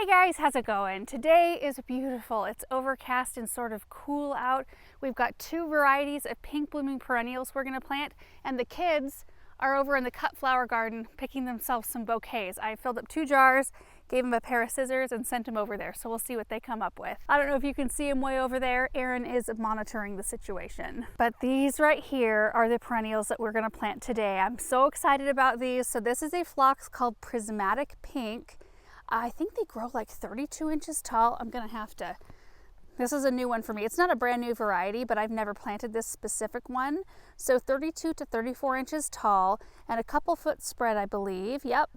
Hey guys, how's it going? Today is beautiful. It's overcast and sort of cool out. We've got two varieties of pink blooming perennials we're gonna plant, and the kids are over in the cut flower garden picking themselves some bouquets. I filled up 2 jars, gave them a pair of scissors, and sent them over there. So we'll see what they come up with. I don't know if you can see them way over there. Erin is monitoring the situation. But these right here are the perennials that we're gonna plant today. I'm so excited about these. So this is a phlox called Prismatic Pink. I think they grow like 32 inches tall. I'm gonna have to, this is a new one for me. It's not a brand new variety, but I've never planted this specific one. So 32 to 34 inches tall and a couple foot spread, I believe. Yep,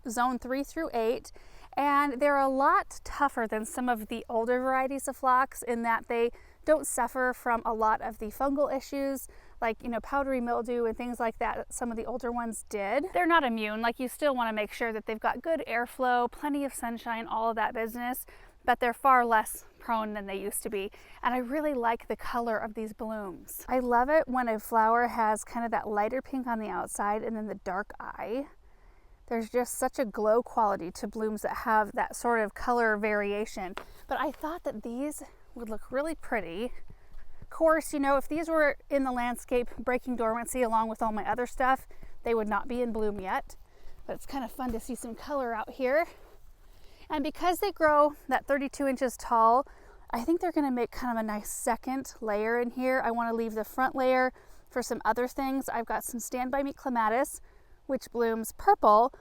zone 3 through 8. And they're a lot tougher than some of the older varieties of phlox in that they don't suffer from a lot of the fungal issues like, powdery mildew and things like that some of the older ones did. They're not immune. Like, you still want to make sure that they've got good airflow, plenty of sunshine, all of that business, but they're far less prone than they used to be. And I really like the color of these blooms. I love it when a flower has kind of that lighter pink on the outside and then the dark eye. There's just such a glow quality to blooms that have that sort of color variation. But I thought that these would look really pretty. Of course, if these were in the landscape breaking dormancy along with all my other stuff, they would not be in bloom yet. But it's kind of fun to see some color out here. And because they grow that 32 inches tall, I think they're going to make kind of a nice second layer in here. I want to leave the front layer for some other things. I've got some Stand By Me clematis, which blooms purple.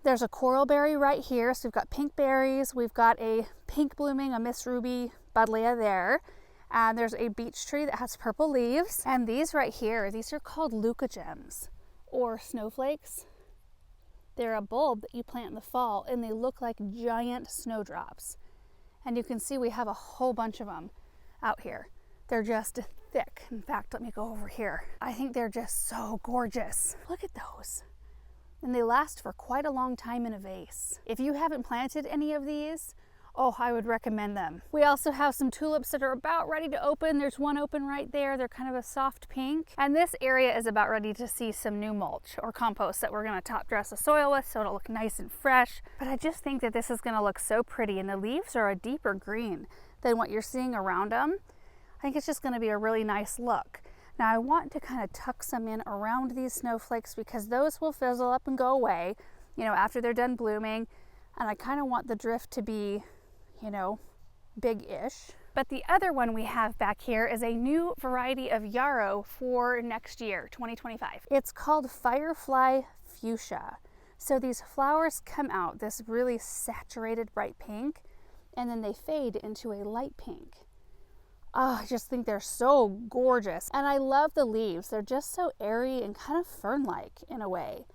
There's a coral berry right here. So we've got pink berries. We've got a pink blooming, a Miss Ruby buddleia there. And there's a beech tree that has purple leaves. And these right here, these are called leucogems or snowflakes. They're a bulb that you plant in the fall and they look like giant snowdrops. And you can see we have a whole bunch of them out here. They're just thick. In fact, let me go over here. I think they're just so gorgeous. Look at those. And they last for quite a long time in a vase. If you haven't planted any of these, I would recommend them. We also have some tulips that are about ready to open. There's one open right there. They're kind of a soft pink. And this area is about ready to see some new mulch or compost that we're gonna top dress the soil with so it'll look nice and fresh. But I just think that this is gonna look so pretty, and the leaves are a deeper green than what you're seeing around them. I think it's just gonna be a really nice look. Now I want to kind of tuck some in around these snowflakes because those will fizzle up and go away, after they're done blooming. And I kind of want the drift to be, big-ish. But the other one we have back here is a new variety of yarrow for next year, 2025. It's called Firefly Fuchsia. So these flowers come out this really saturated bright pink, and then they fade into a light pink. Oh, I just think they're so gorgeous. And I love the leaves. They're just so airy and kind of fern-like in a way.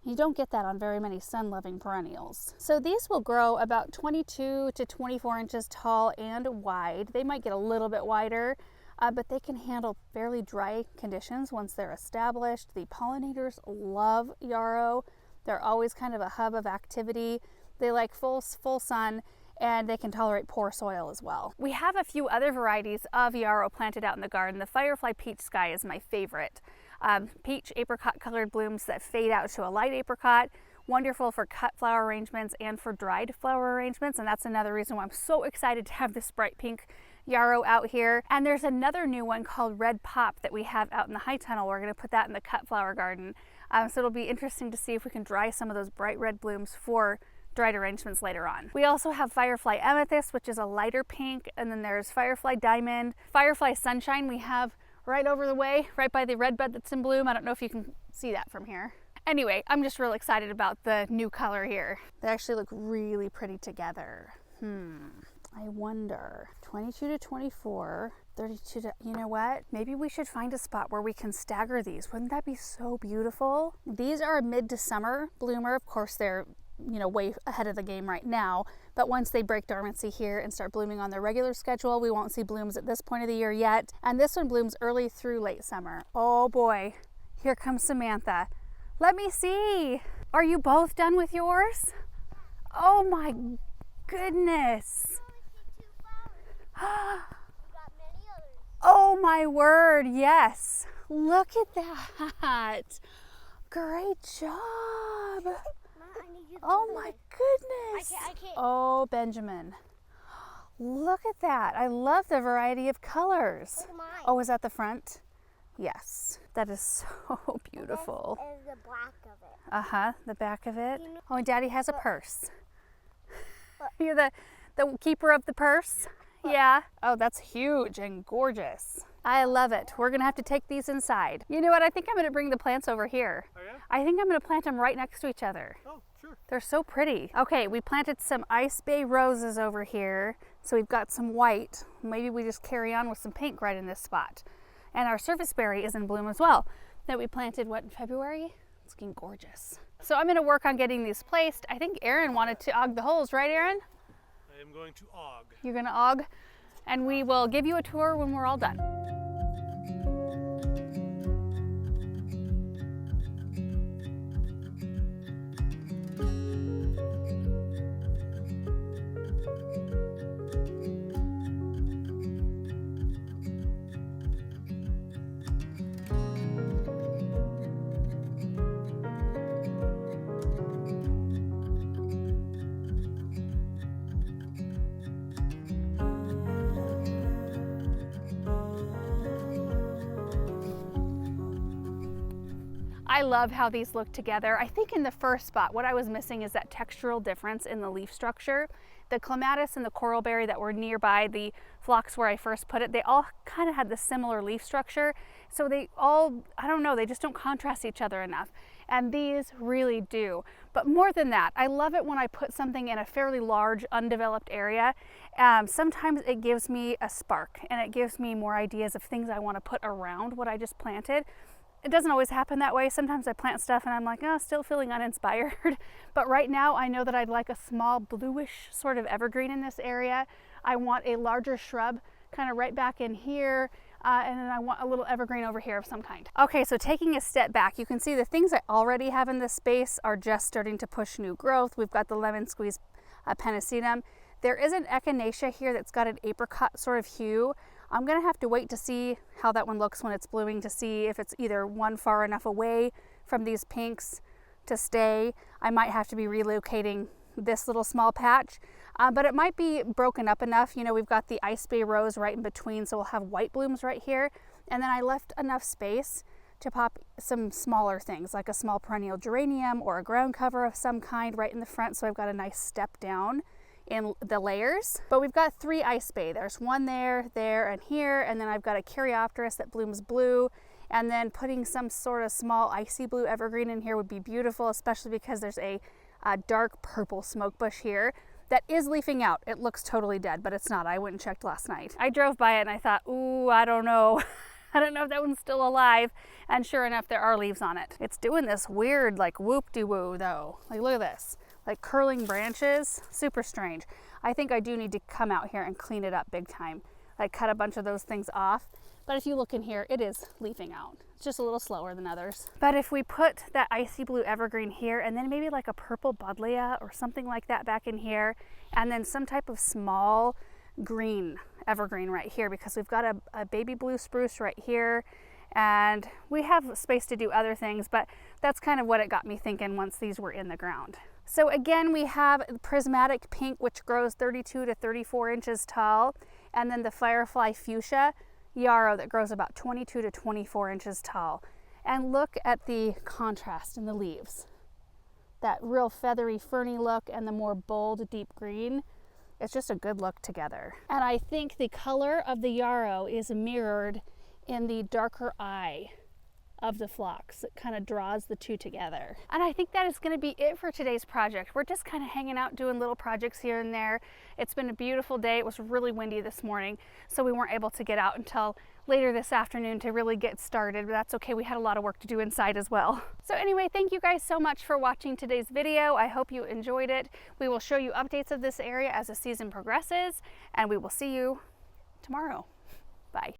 You don't get that on very many sun-loving perennials. So these will grow about 22 to 24 inches tall and wide. They might get a little bit wider, but they can handle fairly dry conditions once they're established. The pollinators love yarrow. They're always kind of a hub of activity. They like full sun, and they can tolerate poor soil as well. We have a few other varieties of yarrow planted out in the garden. The Firefly Peach Sky is my favorite. Peach apricot colored blooms that fade out to a light apricot. Wonderful for cut flower arrangements and for dried flower arrangements. And that's another reason why I'm so excited to have this bright pink yarrow out here. And there's another new one called Red Pop that we have out in the high tunnel. We're gonna put that in the cut flower garden. So it'll be interesting to see if we can dry some of those bright red blooms for dried arrangements later on. We also have Firefly Amethyst, which is a lighter pink. And then there's Firefly Diamond. Firefly Sunshine we have right over the way, right by the red bud that's in bloom. I don't know if you can see that from here. Anyway, I'm just real excited about the new color here. They actually look really pretty together. I wonder, 22 to 24, 32 to, you know what? Maybe we should find a spot where we can stagger these. Wouldn't that be so beautiful? These are a mid to summer bloomer. Of course, they're way ahead of the game right now, but once they break dormancy here and start blooming on their regular schedule, we won't see blooms at this point of the year yet. And this one blooms early through late summer. Oh boy, here comes Samantha. Let me see. Are you both done with yours? Oh my goodness. Oh my word, yes. Look at that. Great job. I Oh my goodness. I can't. Oh, Benjamin. Look at that. I love the variety of colors. Look at mine. Oh, is that the front? Yes. That is so beautiful. This is the back of it. Uh-huh, the back of it. You know- Oh, and Daddy has a purse. You're the keeper of the purse? Yeah. Oh, that's huge and gorgeous. I love it. We're gonna have to take these inside. You know what? I think I'm gonna bring the plants over here. Oh yeah? I think I'm gonna plant them right next to each other. Oh, sure. They're so pretty. Okay, we planted some Ice Bay roses over here. So we've got some white. Maybe we just carry on with some pink right in this spot. And our surface berry is in bloom as well. That we planted, what, in February? It's looking gorgeous. So I'm gonna work on getting these placed. I think Aaron wanted to aug the holes, right Aaron? I am going to aug. You're gonna aug? And we will give you a tour when we're all done. I love how these look together. I think in the first spot, what I was missing is that textural difference in the leaf structure. The clematis and the coralberry that were nearby the phlox where I first put it, they all kind of had the similar leaf structure. So they all, I don't know, they just don't contrast each other enough. And these really do. But more than that, I love it when I put something in a fairly large, undeveloped area. Sometimes it gives me a spark and it gives me more ideas of things I want to put around what I just planted. It doesn't always happen that way. Sometimes I plant stuff and I'm like, oh, still feeling uninspired. But right now I know that I'd like a small bluish sort of evergreen in this area. I want a larger shrub kind of right back in here. And then I want a little evergreen over here of some kind. Okay, so taking a step back, you can see the things I already have in this space are just starting to push new growth. We've got the lemon squeeze pennisetum. There is an echinacea here that's got an apricot sort of hue. I'm gonna have to wait to see how that one looks when it's blooming to see if it's either one far enough away from these pinks to stay. I might have to be relocating this little small patch, but it might be broken up enough. You know, we've got the Ice Bay rose right in between, so we'll have white blooms right here. And then I left enough space to pop some smaller things like a small perennial geranium or a ground cover of some kind right in the front, so I've got a nice step down in the layers. But we've got 3 Ice Bay. There's one there, and here, and then I've got a Caryopteris that blooms blue, and then putting some sort of small icy blue evergreen in here would be beautiful, especially because there's a dark purple smoke bush here that is leafing out. It looks totally dead, but it's not. I went and checked last night. I drove by it and I thought, ooh, I don't know. I don't know if that one's still alive. And sure enough, there are leaves on it. It's doing this weird like whoop-de-woo though. Like look at this. Like curling branches, super strange. I think I do need to come out here and clean it up big time. Like cut a bunch of those things off. But if you look in here, it is leafing out. It's just a little slower than others. But if we put that icy blue evergreen here and then maybe like a purple buddleia or something like that back in here, and then some type of small green evergreen right here, because we've got a baby blue spruce right here, and we have space to do other things, but that's kind of what it got me thinking once these were in the ground. So again, we have Prismatic Pink, which grows 32 to 34 inches tall, and then the Firefly Fuchsia yarrow that grows about 22 to 24 inches tall. And look at the contrast in the leaves. That real feathery, ferny look and the more bold, deep green. It's just a good look together. And I think the color of the yarrow is mirrored in the darker eye of the phlox. It kind of draws the two together. And I think that is going to be it for today's project. We're just kind of hanging out doing little projects here and there. It's been a beautiful day. It was really windy this morning, so we weren't able to get out until later this afternoon to really get started, but that's okay. We had a lot of work to do inside as well. So anyway, thank you guys so much for watching today's video. I hope you enjoyed it. We will show you updates of this area as the season progresses, and we will see you tomorrow. Bye.